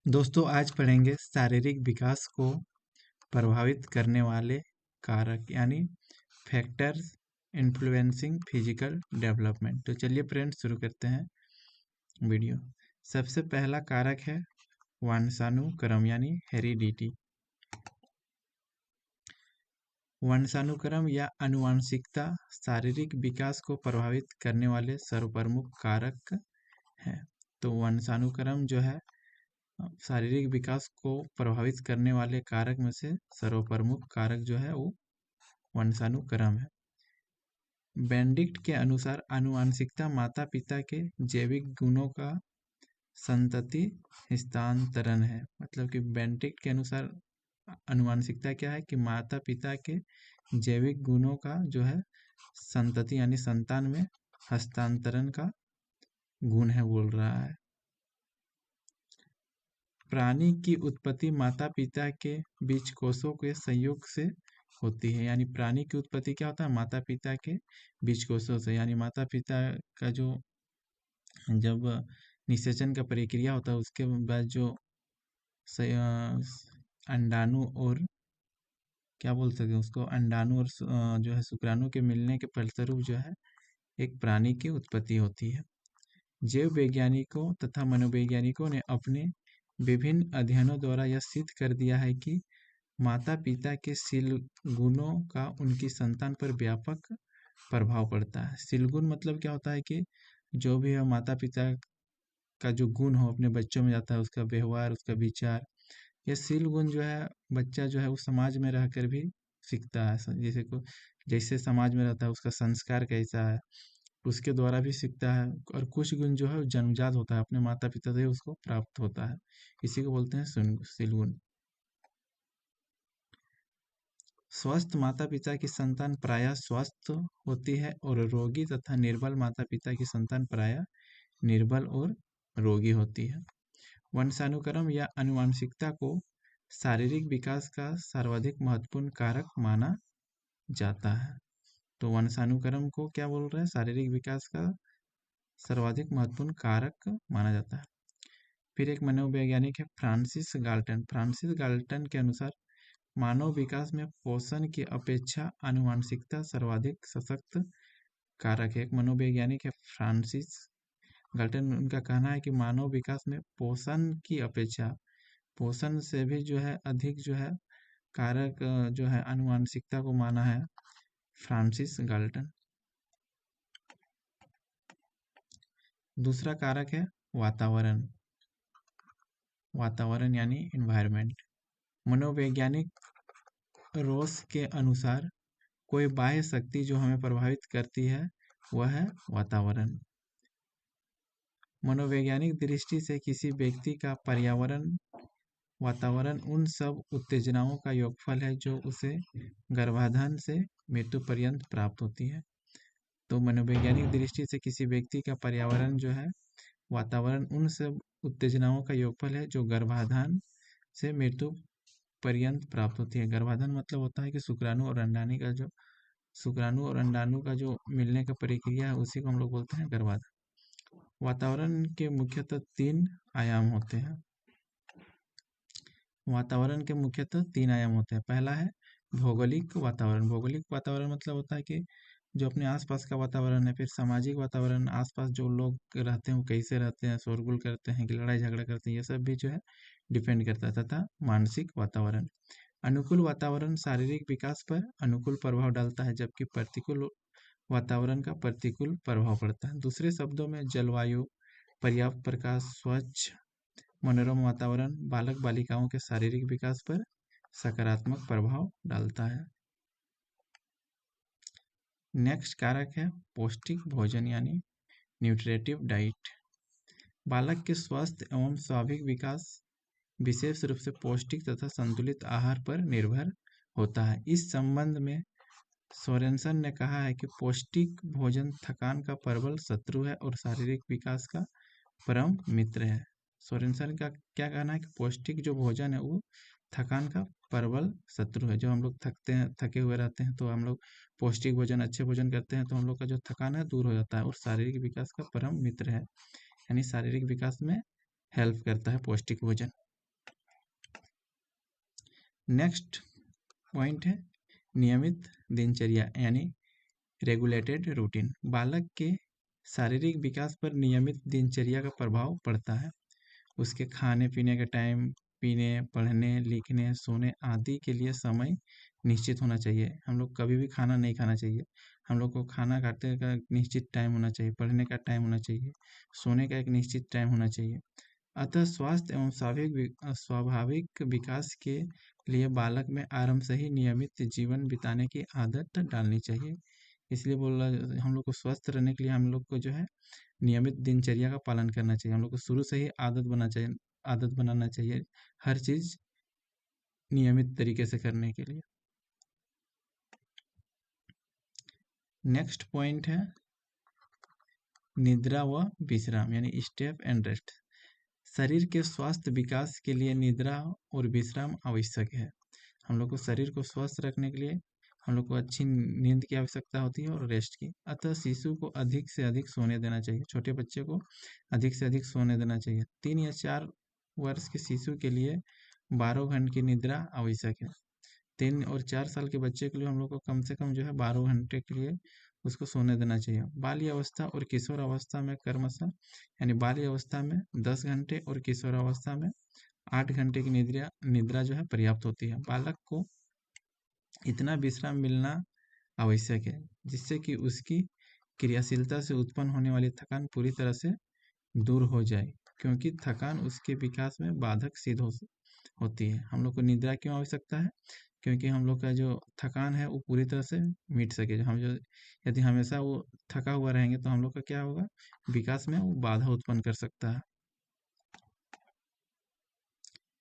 दोस्तों आज पढ़ेंगे शारीरिक विकास को प्रभावित करने वाले कारक यानी फैक्टर्स इन्फ्लुएंसिंग फिजिकल डेवलपमेंट। तो चलिए फ्रेंड्स शुरू करते हैं वीडियो। सबसे पहला कारक है वंशानुक्रम यानी हेरिडिटी। वंशानुक्रम या आनुवंशिकता शारीरिक विकास को प्रभावित करने वाले सर्वप्रमुख कारक हैं। तो वंशानुक्रम जो है शारीरिक विकास को प्रभावित करने वाले कारक में से सर्वप्रमुख कारक जो है वो वंशानुक्रम है। बेनेडिक्ट के अनुसार आनुवंशिकता माता पिता के जैविक गुणों का संतति हस्तांतरण है। मतलब कि बेनेडिक्ट के अनुसार आनुवंशिकता क्या है कि माता पिता के जैविक गुणों का जो है संतति यानी संतान में हस्तांतरण का गुण है बोल रहा है। प्राणी की उत्पत्ति माता पिता के बीच कोषों के संयोग से होती है। यानी प्राणी की उत्पत्ति क्या होता है, माता पिता के बीज कोषों से। यानी माता पिता का जो जब निषेचन का प्रक्रिया होता है उसके बाद जो अंडाणु और क्या बोल सकते हैं उसको, अंडाणु और जो है शुक्राणु के मिलने के फलस्वरूप जो है एक प्राणी की उत्पत्ति होती है। जैव वैज्ञानिकों तथा मनोवैज्ञानिकों ने अपने विभिन्न अध्ययनों द्वारा यह सिद्ध कर दिया है कि माता पिता के शील गुणों का उनकी संतान पर व्यापक प्रभाव पड़ता है। शील गुण मतलब क्या होता है कि जो भी है माता पिता का जो गुण हो अपने बच्चों में जाता है, उसका व्यवहार, उसका विचार। यह शील गुण जो है बच्चा जो है वो समाज में रहकर भी सीखता है। जैसे समाज में रहता है उसका संस्कार कैसा है उसके द्वारा भी सीखता है। और कुछ गुण जो है जन्मजात होता है, अपने माता पिता से उसको प्राप्त होता है। इसी को बोलते हैं शील गुण। स्वस्थ माता पिता की संतान प्रायः स्वस्थ होती है और रोगी तथा निर्बल माता पिता की संतान प्रायः निर्बल और रोगी होती है। वंशानुक्रम या आनुवंशिकता को शारीरिक विकास का सर्वाधिक महत्वपूर्ण कारक माना जाता है। तो वंशानुक्रम को क्या बोल रहे हैं, शारीरिक विकास का सर्वाधिक महत्वपूर्ण कारक माना जाता है। फिर एक मनोवैज्ञानिक है फ्रांसिस गाल्टन। फ्रांसिस गाल्टन के अनुसार मानव विकास में पोषण की अपेक्षा आनुवंशिकता सर्वाधिक सशक्त कारक है। एक मनोवैज्ञानिक है फ्रांसिस गाल्टन। उनका कहना है कि मानव विकास में पोषण की अपेक्षा, पोषण से भी जो है अधिक जो है कारक जो है आनुवंशिकता को माना है फ्रांसिस गाल्टन। दूसरा कारक है वातावरण। वातावरण यानी एनवायरनमेंट। मनोवैज्ञानिक रोस के अनुसार कोई बाह्य शक्ति जो हमें प्रभावित करती है वह है वातावरण। मनोवैज्ञानिक दृष्टि से किसी व्यक्ति का वातावरण उन सब उत्तेजनाओं का योगफल है जो उसे गर्भाधान से मृत्यु पर्यंत प्राप्त होती है। तो मनोवैज्ञानिक दृष्टि से किसी व्यक्ति का पर्यावरण जो है वातावरण उन सब उत्तेजनाओं का योगफल है जो गर्भाधान से मृत्यु पर्यंत प्राप्त होती है। गर्भाधान मतलब होता है कि शुक्राणु और अंडाणु का जो मिलने का प्रक्रिया है उसी को हम लोग बोलते हैं गर्भाधान। वातावरण के मुख्यतः तीन आयाम होते हैं। वातावरण के मुख्यतः तीन आयाम होते हैं। पहला है भौगोलिक वातावरण। भौगोलिक वातावरण मतलब होता है कि जो अपने आसपास का वातावरण है। फिर सामाजिक वातावरण, आसपास जो लोग रहते हैं वो कैसे रहते हैं, शोरगुल करते हैं कि लड़ाई झगड़ा करते हैं, ये सब भी जो है डिपेंड करता है। तथा मानसिक वातावरण। अनुकूल वातावरण शारीरिक विकास पर अनुकूल प्रभाव डालता है जबकि प्रतिकूल वातावरण का प्रतिकूल प्रभाव पड़ता है। दूसरे शब्दों में जलवायु, पर्याप्त प्रकाश, स्वच्छ मनोरम वातावरण बालक बालिकाओं के शारीरिक विकास पर सकारात्मक प्रभाव डालता है। नेक्स्ट कारक है पौष्टिक भोजन यानी न्यूट्रिटिव डाइट। बालक के स्वस्थ एवं स्वाभाविक विकास विशेष रूप से पौष्टिक तथा संतुलित आहार पर निर्भर होता है। इस संबंध में सोरेनसन ने कहा है कि पौष्टिक भोजन थकान का प्रबल शत्रु है और शारीरिक विकास का परम मित्र है। सोरेनसन का क्या कहना है कि पौष्टिक जो भोजन है वो थकान का प्रबल शत्रु है। जब हम लोग थके हुए रहते हैं तो हम लोग पौष्टिक भोजन, अच्छे भोजन करते हैं तो हम लोग का जो थकान है दूर हो जाता है और शारीरिक विकास का परम मित्र है। यानी शारीरिक विकास में हेल्प करता है पौष्टिक भोजन। नेक्स्ट पॉइंट है नियमित दिनचर्या यानी रेगुलेटेड रूटीन। बालक के शारीरिक विकास पर नियमित दिनचर्या का प्रभाव पड़ता है। उसके खाने पीने का टाइम, पीने, पढ़ने, लिखने, सोने आदि के लिए समय निश्चित होना चाहिए। हम लोग कभी भी खाना नहीं खाना चाहिए। हम लोग को खाना खाते का निश्चित टाइम होना चाहिए, पढ़ने का टाइम होना चाहिए, सोने का एक निश्चित टाइम होना चाहिए। अतः स्वास्थ्य एवं स्वाभाविक विकास के लिए बालक में आरंभ से ही नियमित जीवन बिताने की आदत डालनी चाहिए। इसलिए बोल रहा हम लोग को स्वस्थ रहने के लिए हम लोग को जो है नियमित दिनचर्या का पालन करना चाहिए। हम लोग को शुरू से ही आदत बनाना चाहिए हर चीज़ नियमित तरीके से करने के लिए। नेक्स्ट पॉइंट है निद्रा व विश्राम यानी स्टेप एंड रेस्ट। शरीर के स्वास्थ्य विकास के लिए निद्रा और विश्राम आवश्यक है। हम लोग को शरीर को स्वस्थ रखने के लिए हम लोग को अच्छी नींद की आवश्यकता होती है और रेस्ट की। अतः शिशु को अधिक से अधिक सोने देना चाहिए। छोटे बच्चे को अधिक से अधिक सोने देना चाहिए। 3 या 4 वर्ष के शिशु के लिए 12 घंटे की निद्रा आवश्यक है। 3 और 4 साल के बच्चे के लिए हम लोग को कम से कम जो है 12 घंटे के लिए उसको सोने देना चाहिए। बाल्य अवस्था और किशोर अवस्था में क्रमशः यानी बाल्य अवस्था में 10 घंटे और किशोर अवस्था में 8 घंटे की निद्रा जो है पर्याप्त होती है। बालक को इतना विश्राम मिलना आवश्यक है जिससे कि उसकी क्रियाशीलता से उत्पन्न होने वाली थकान पूरी तरह से दूर हो जाए, क्योंकि थकान उसके विकास में बाधक सिद्ध होती है। हम लोग को निद्रा क्यों आवश्यकता है? क्योंकि हम लोग का जो थकान है वो पूरी तरह से मिट सके। हम जो यदि हमेशा वो थका हुआ रहेंगे तो हम लोग का क्या होगा, विकास में वो बाधा उत्पन्न कर सकता है।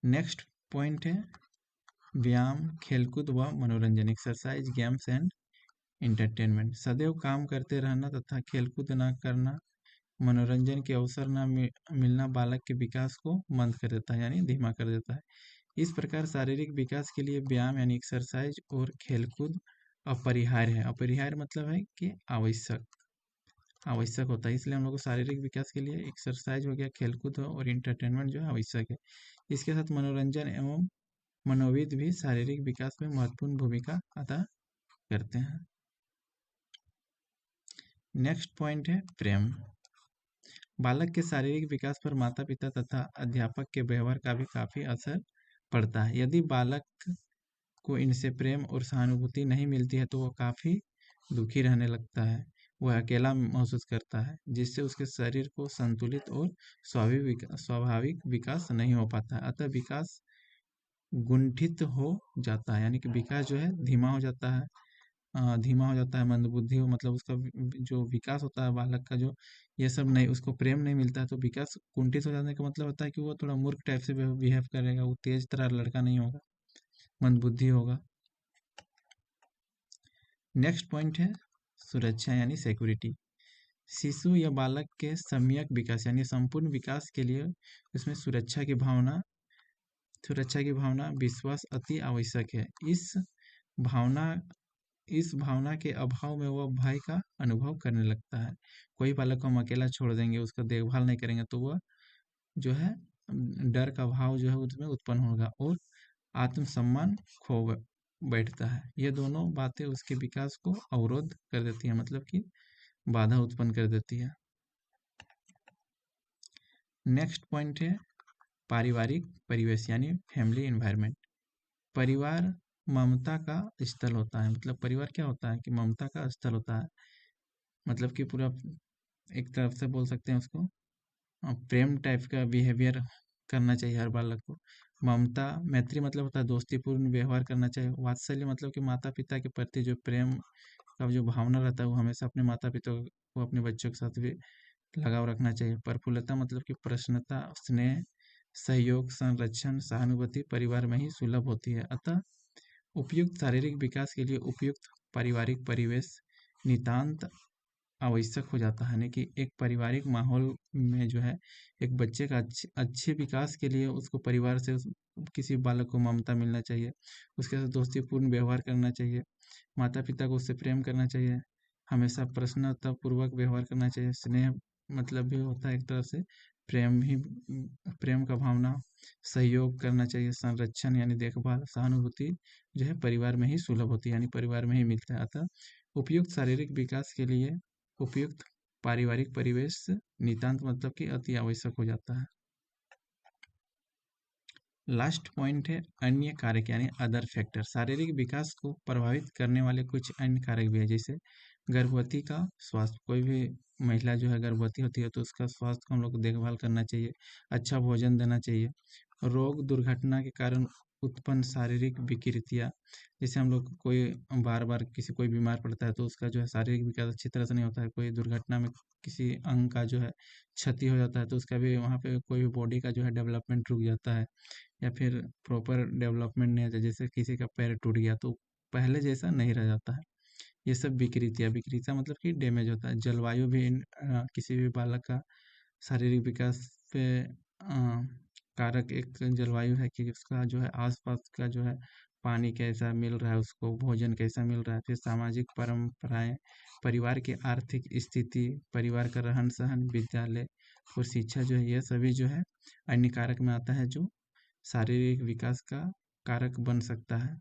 नेक्स्ट पॉइंट है व्यायाम, खेलकूद व मनोरंजन, एक्सरसाइज, गेम्स एंड एंटरटेनमेंट। सदैव काम करते रहना तथा खेलकूद न करना, मनोरंजन के अवसर न मिलना बालक के विकास को मंद कर देता है यानी धीमा कर देता है। इस प्रकार शारीरिक विकास के लिए व्यायाम यानी एक्सरसाइज और खेलकूद अपरिहार्य है। अपरिहार्य मतलब है कि आवश्यक होता है। इसलिए हम लोग को शारीरिक विकास के लिए एक्सरसाइज हो गया, खेलकूद और इंटरटेनमेंट जो है आवश्यक है। इसके साथ मनोरंजन एवं मनोविद भी शारीरिक विकास में महत्वपूर्ण भूमिका अदा करते हैं। नेक्स्ट पॉइंट है प्रेम। बालक के शारीरिक विकास पर माता पिता तथा अध्यापक के व्यवहार का भी काफी असर पड़ता है। यदि बालक को इनसे प्रेम और सहानुभूति नहीं मिलती है तो वह काफी दुखी रहने लगता है, वह अकेला महसूस करता है, जिससे उसके शरीर को संतुलित और स्वाभाविक विकास नहीं हो पाता है। अतः विकास गुंठित हो जाता है यानी कि विकास जो है धीमा हो जाता है। मंदबुद्धि हो मतलब उसका जो विकास होता है बालक का, जो ये सब नहीं, उसको प्रेम नहीं मिलता है तो विकास कुंठित हो जाने का मतलब होता है कि वो थोड़ा मूर्ख टाइप से बिहेव करेगा, वो तेज तरह लड़का नहीं होगा, मंदबुद्धि होगा। नेक्स्ट पॉइंट है सुरक्षा यानी सिक्योरिटी। शिशु या बालक के सम्यक विकास यानी संपूर्ण विकास के लिए उसमें सुरक्षा की भावना विश्वास अति आवश्यक है। भावना इस भावना के अभाव में वह भय का अनुभव करने लगता है। कोई बालक को हम अकेला छोड़ देंगे, उसका देखभाल नहीं करेंगे तो वह जो है डर का भाव जो है उसमें उत्पन्न होगा और आत्मसम्मान खो बैठता है। ये दोनों बातें उसके विकास को अवरोध कर देती है, मतलब कि बाधा उत्पन्न कर देती है। नेक्स्ट पॉइंट है पारिवारिक परिवेश यानी फैमिली एनवायरनमेंट। परिवार ममता का स्थल होता है। मतलब परिवार क्या होता है कि ममता का स्थल होता है, मतलब कि पूरा एक तरफ से बोल सकते हैं उसको प्रेम टाइप का बिहेवियर करना चाहिए हर बालक को। ममता मैत्री मतलब होता है दोस्तीपूर्ण व्यवहार करना चाहिए। वात्सल्य मतलब कि माता पिता के प्रति जो प्रेम का जो भावना रहता है वो हमेशा अपने माता पिता को अपने बच्चों के साथ भी लगाव रखना चाहिए। प्रफुल्लता मतलब कि प्रसन्नता, स्नेह, सहयोग, संरक्षण, सहानुभूति परिवार में ही सुलभ होती है। अतः उपयुक्त शारीरिक विकास के लिए उपयुक्त पारिवारिक परिवेश नितांत आवश्यक हो जाता है। यानी कि एक पारिवारिक माहौल में जो है एक बच्चे का अच्छे विकास के लिए उसको परिवार से किसी बालक को ममता मिलना चाहिए, उसके साथ दोस्तीपूर्ण व्यवहार करना चाहिए, माता पिता को उससे प्रेम करना चाहिए, हमेशा प्रसन्नतापूर्वक व्यवहार करना चाहिए। स्नेह मतलब भी होता है एक तरह से प्रेम का भावना, सहयोग करना चाहिए, संरक्षण यानी देखभाल, सहानुभूति जो है परिवार में ही सुलभ होती है, यानी परिवार में ही मिलता है। अतः उपयुक्त शारीरिक विकास के लिए उपयुक्त पारिवारिक परिवेश नितांत मतलब कि अति आवश्यक हो जाता है। लास्ट पॉइंट है अन्य कारक यानी अदर फैक्टर। शारीरिक विकास को प्रभावित करने वाले कुछ अन्य कारक भी है, जैसे गर्भवती का स्वास्थ्य। कोई भी महिला जो है गर्भवती होती है तो उसका स्वास्थ्य को हम लोग को देखभाल करना चाहिए, अच्छा भोजन देना चाहिए। रोग दुर्घटना के कारण उत्पन्न शारीरिक विकृतियाँ, जैसे हम लोग कोई बार बार कोई बीमार पड़ता है तो उसका जो है शारीरिक विकास अच्छी तरह से नहीं होता है, कोई दुर्घटना में किसी अंग का जो है क्षति हो जाता है तो उसका भी वहाँ पे कोई भी बॉडी का जो है डेवलपमेंट रुक जाता है, या फिर प्रॉपर डेवलपमेंट नहीं आता, जैसे किसी का पैर टूट गया तो पहले जैसा नहीं रह जाता है। ये सब विकृतियाँ मतलब कि डैमेज होता है। जलवायु भी किसी भी बालक का शारीरिक विकास पे कारक एक जलवायु है कि उसका जो है आसपास का जो है पानी कैसा मिल रहा है, उसको भोजन कैसा मिल रहा है, फिर सामाजिक परंपराएं, परिवार की आर्थिक स्थिति, परिवार का रहन सहन, विद्यालय और शिक्षा जो है, यह सभी जो है अन्य कारक में आता है जो शारीरिक विकास का कारक बन सकता है।